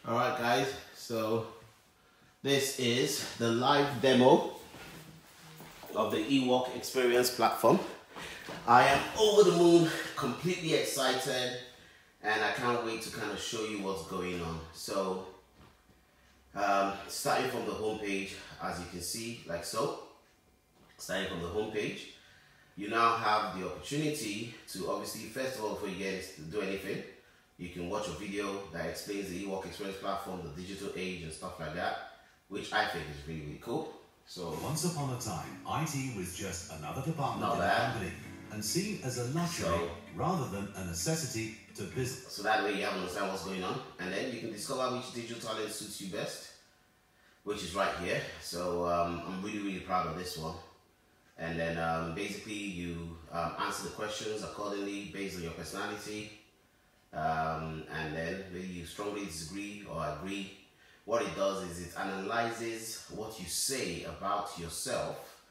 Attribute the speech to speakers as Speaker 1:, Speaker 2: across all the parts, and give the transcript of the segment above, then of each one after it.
Speaker 1: Alright guys, so this is the live demo of the eWork experience platform. I am over the moon, completely excited, and I can't wait to kind of show you what's going on. So starting from the home page, as you can see, like so, starting from the home page, you now have the opportunity to obviously, first of all, before you get to do anything, you can watch a video that explains the eWork experience platform, the digital age and stuff like that, which I think is really, really cool. So
Speaker 2: once upon a time, IT was just another department in the company and seen as a luxury rather than a necessity to business. So
Speaker 1: that way you have to understand what's going on, and then you can discover which digital talent suits you best, which is right here. So I'm really, really proud of this one. And then basically you answer the questions accordingly based on your personality. And then maybe you strongly disagree or agree. What it does is it analyzes what you say about yourself,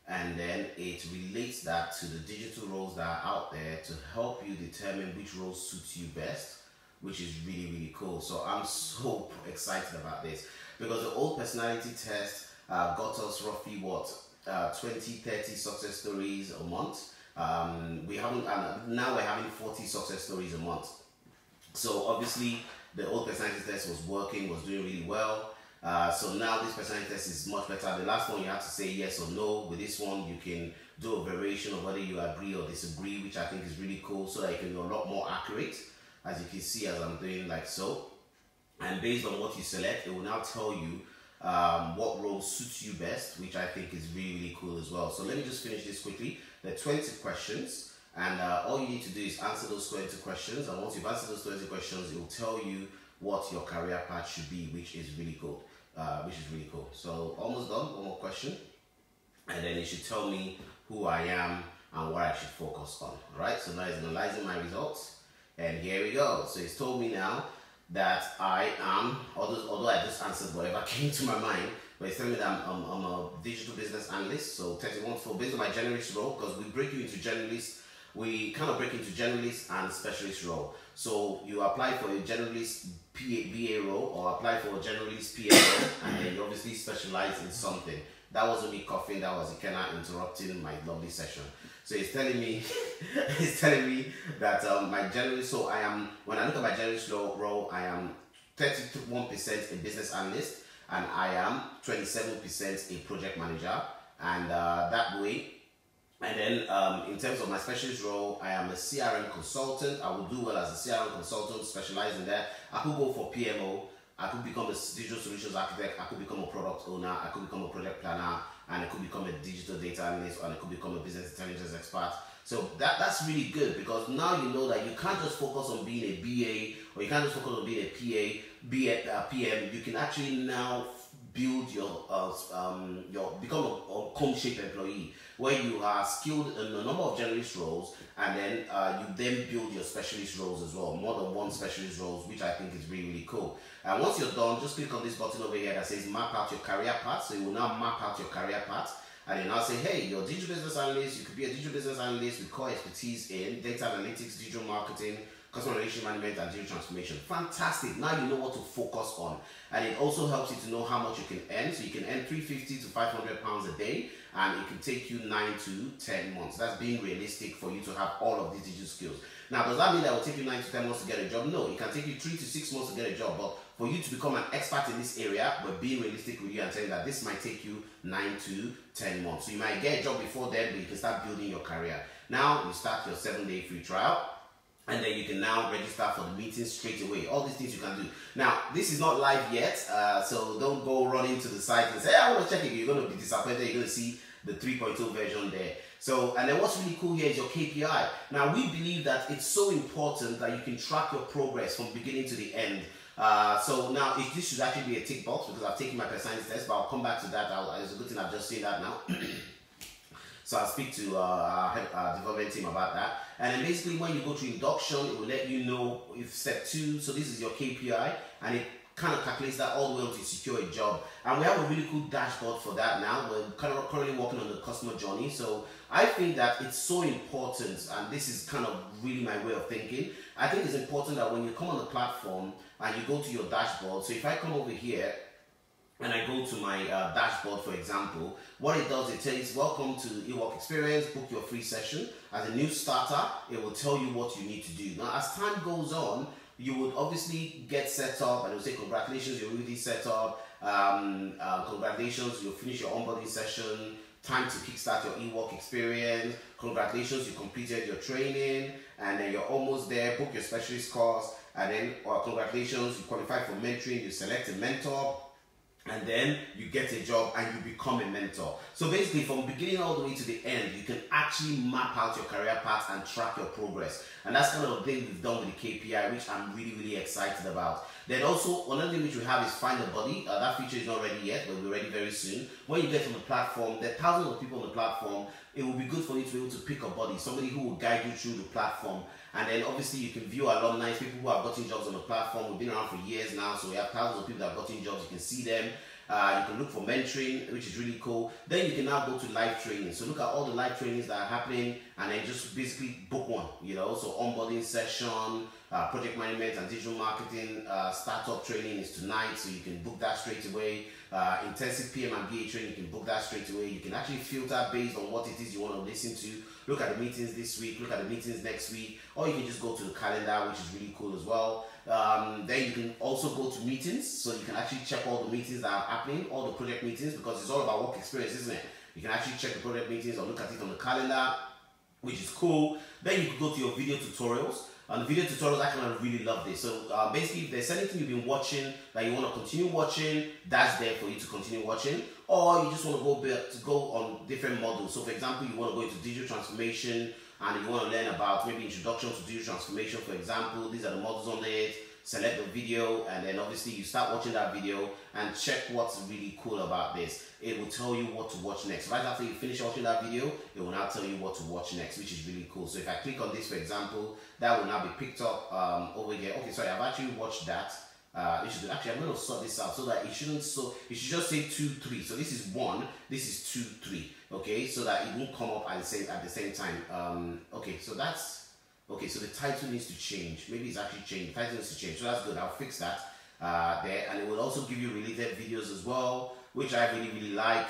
Speaker 1: and then it relates that to the digital roles that are out there to help you determine which role suits you best, which is really, really cool. So I'm so excited about this, because the old personality test got us roughly what, 20, 30 success stories a month. Now we're having 40 success stories a month. So obviously the old personality test was working, was doing really well. So now this personality test is much better. The last one you have to say yes or no. With this one you can do a variation of whether you agree or disagree, which I think is really cool, so that you can be a lot more accurate, as you can see as I'm doing like so. And based on what you select, it will now tell you what role suits you best, which I think is really, really cool as well. So let me just finish this quickly. There are 20 questions. And all you need to do is answer those 20 questions, and once you've answered those 20 questions, it will tell you what your career path should be, which is really cool. So almost done. One more question, and then it should tell me who I am and what I should focus on. All right. So now it's analyzing my results, and here we go. So it's told me now that I am, although I just answered whatever came to my mind, but it's telling me that I'm a digital business analyst. So 31 for based on my generalist role, because we break you into generalists. We kind of break into generalist and specialist role. So you apply for a generalist BA role or apply for a generalist PA role, and then you obviously specialize in something. That wasn't me coughing, that was Ikenna interrupting my lovely session. So it's telling me, that my generalist, so I am, when I look at my generalist role, I am 31% a business analyst, and I am 27% a project manager, and that way. And then in terms of my specialist role, I am a CRM consultant. I will do well as a CRM consultant, specialize in that. I could go for PMO. I could become a digital solutions architect. I could become a product owner. I could become a project planner. And I could become a digital data analyst, and I could become a business intelligence expert. So that's really good, because now you know that you can't just focus on being a BA, or you can't just focus on being a PA, be a PM. You can actually now build become a cone-shaped employee, where you are skilled in a number of generalist roles, and then you then build your specialist roles as well, more than one specialist roles, which I think is really, really cool. And once you're done, just click on this button over here that says map out your career path. So you will now map out your career path, and then I'll say, hey, you're a digital business analyst. You could be a digital business analyst with core expertise in data analytics, digital marketing, customer relationship management, and digital transformation. Fantastic. Now you know what to focus on, and it also helps you to know how much you can earn. So you can earn 350 to 500 pounds a day, and it can take you 9 to 10 months. That's being realistic for you to have all of these digital skills. Now, does that mean that it will take you 9 to 10 months to get a job? No, it can take you 3 to 6 months to get a job, but for you to become an expert in this area, we're being realistic with you and saying that this might take you 9 to 10 months. So you might get a job before then, but you can start building your career. Now, you start your 7-day free trial, and then you can now register for the meeting straight away. All these things you can do. Now, this is not live yet, so don't go running to the site and say, hey, I want to check it. You're going to be disappointed. You're going to see the 3.0 version there. So, and then what's really cool here is your KPI. Now, we believe that it's so important that you can track your progress from beginning to the end. So now, this should actually be a tick box, because I've taken my personality test, but I'll come back to that. It's a good thing I've just seen that now. So I'll speak to our development team about that. And then basically when you go to induction, it will let you know if step 2, so this is your KPI, and it kind of calculates that all the way up to secure a job. And we have a really cool dashboard for that now. We're currently working on the customer journey. So I think that it's so important, and this is kind of really my way of thinking. I think it's important that when you come on the platform and you go to your dashboard, so if I come over here and I go to my dashboard, for example, what it does, it says, welcome to eWork Experience, book your free session. As a new starter, it will tell you what you need to do. Now, as time goes on, you would obviously get set up, and it will say, congratulations, you're already set up. Congratulations, you'll finish your onboarding session. Time to kickstart your eWork experience. Congratulations, you completed your training, and then you're almost there. Book your specialist course, and then congratulations, you qualify for mentoring. You select a mentor, and then you get a job and you become a mentor. So basically, from beginning all the way to the end, you can actually map out your career path and track your progress. And that's kind of the thing we've done with the KPI, which I'm really, really excited about. Then also, another thing which we have is find a buddy. That feature is not ready yet, but will be ready very soon. When you get on the platform, there are thousands of people on the platform. It will be good for you to be able to pick a buddy, somebody who will guide you through the platform. And then obviously you can view alumni, people who have gotten jobs on the platform. We've been around for years now, so we have thousands of people that have gotten jobs. You can see them. You can look for mentoring, which is really cool. Then you can now go to live training. So look at all the live trainings that are happening, and then just basically book one, you know. So onboarding session, project management and digital marketing, startup training is tonight, so you can book that straight away. Intensive PM and BA training, you can book that straight away. You can actually filter based on what it is you want to listen to. Look at the meetings this week, look at the meetings next week, or you can just go to the calendar, which is really cool as well. Then you can also go to meetings, so you can actually check all the meetings that are happening, all the project meetings, because it's all about work experience, isn't it? You can actually check the project meetings or look at it on the calendar, which is cool. Then you can go to your video tutorials. And the video tutorials, I kind of really love this. So basically, if there's anything you've been watching that you want to continue watching, that's there for you to continue watching. Or you just want to go on different models. So for example, you want to go into digital transformation, and you want to learn about maybe introduction to digital transformation, for example. These are the models on it. Select the video, and then obviously you start watching that video and check what's really cool about this. It will tell you what to watch next. Right after you finish watching that video, it will now tell you what to watch next, which is really cool. So if I click on this, for example, that will now be picked up over here. Okay, sorry, I've actually watched that. Actually, I'm going to sort this out so that it shouldn't, so it should just say 2, 3. So this is 1, this is 2, 3. Okay, so that it won't come up at the same time. Okay, so that's okay. So the title needs to change. Maybe it's actually changed. The title needs to change. So that's good. I'll fix that there, and it will also give you related videos as well, which I really, really like.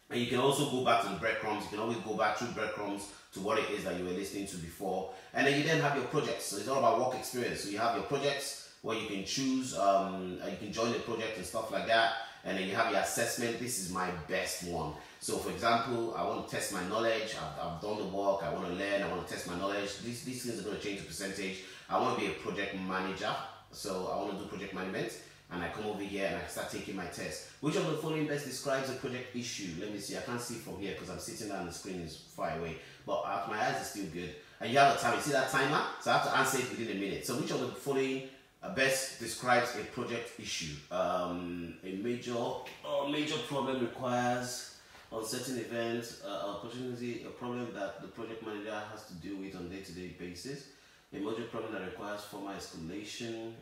Speaker 1: And you can also go back to the breadcrumbs. You can always go back through breadcrumbs to what it is that you were listening to before, and then you then have your projects. So it's all about work experience. So you have your projects where you can choose, you can join the project and stuff like that. And then you have your assessment. This is my best one. So for example, I want to test my knowledge. I've done the work. I want to learn. I want to test my knowledge. These things are going to change the percentage. I want to be a project manager. So I want to do project management. And I come over here and I start taking my test. Which of the following best describes a project issue? Let me see. I can't see from here because I'm sitting down and the screen is far away. But my eyes are still good. And you have a time. You see that timer? So I have to answer it within a minute. So which of the following best describes a project issue? A major problem requires uncertain event, opportunity, a problem that the project manager has to deal with on a day-to-day basis. A major problem that requires formal escalation,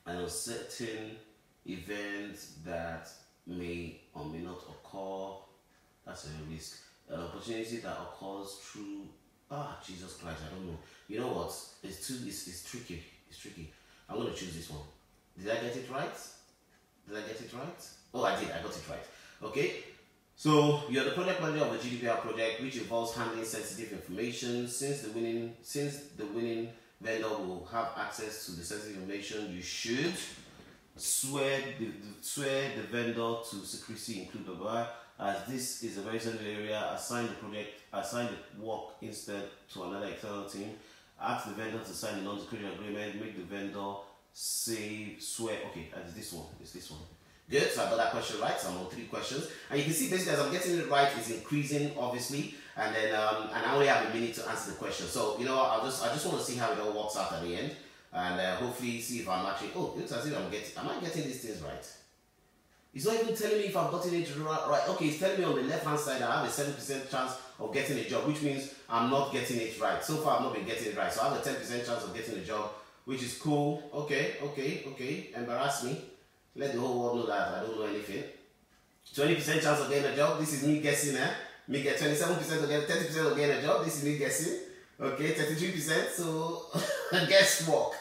Speaker 1: an uncertain event that may or may not occur. That's a risk. An opportunity that occurs through Jesus Christ, I don't know. You know what? It's tricky. It's tricky. I'm going to choose this one. Did I get it right? Did I get it right? Oh, I did. I got it right. Okay. So you're the project manager of a GDPR project, which involves handling sensitive information. Since the winning vendor will have access to the sensitive information, you should swear the vendor to secrecy, include the buyer. As this is a very sensitive area, assign the work instead to another external team. Ask the vendor to sign a non-disclosure agreement. Make the vendor swear. Okay, it's this one. It's this one. Good. So I got that question right. So I'm on 3 questions, and you can see basically as I'm getting it right, it's increasing obviously, and then and I only have a minute to answer the question. So you know what? I just want to see how it all works out at the end, and hopefully see if I'm actually. Oh, it looks as if am I getting these things right? It's not even telling me if I've gotten it right. Okay, it's telling me on the left hand side I have a 7% chance of getting a job, which means I'm not getting it right. So far I've not been getting it right. So I have a 10% chance of getting a job, which is cool. Okay. Embarrass me. Let the whole world know that I don't know anything. 20% chance of getting a job. This is me guessing, eh? Me get 27% of getting, 30% of getting a job. This is me guessing. Okay, 33%. So guesswork.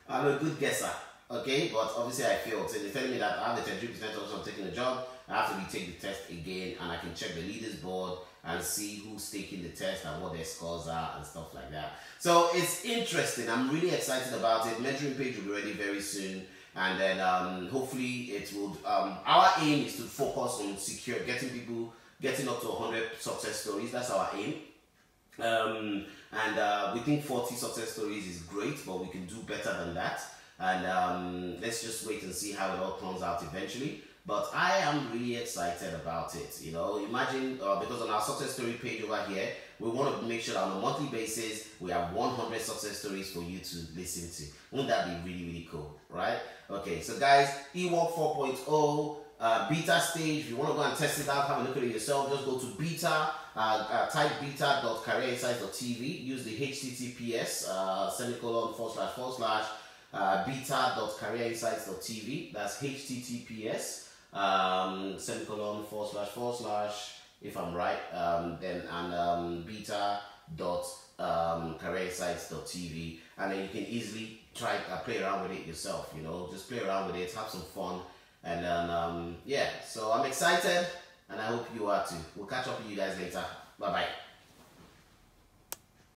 Speaker 1: I'm a good guesser. Okay, but obviously I failed. So they're telling me that I have the 33% chance of taking a job. I have to retake the test again, and I can check the leaders board and see who's taking the test and what their scores are and stuff like that. So it's interesting. I'm really excited about it. Mentoring page will be ready very soon, and then hopefully it will. Our aim is to focus on getting up to 100 success stories. That's our aim. We think 40 success stories is great, but we can do better than that. And let's just wait and see how it all turns out eventually. But I am really excited about it. You know, imagine, because on our success story page over here, we want to make sure that on a monthly basis, we have 100 success stories for you to listen to. Wouldn't that be really, really cool, right? Okay, so guys, eWork 4.0, beta stage. If you want to go and test it out, have a look at it yourself, just go to beta, type beta.careerinsights.tv, use the HTTPS, // beta.careerinsights.tv. That's HTTPS // if I'm right, beta.careerinsights.tv, and then you can easily play around with it yourself. You know, just play around with it, have some fun, and then yeah. So I'm excited, and I hope you are too. We'll catch up with you guys later. Bye bye.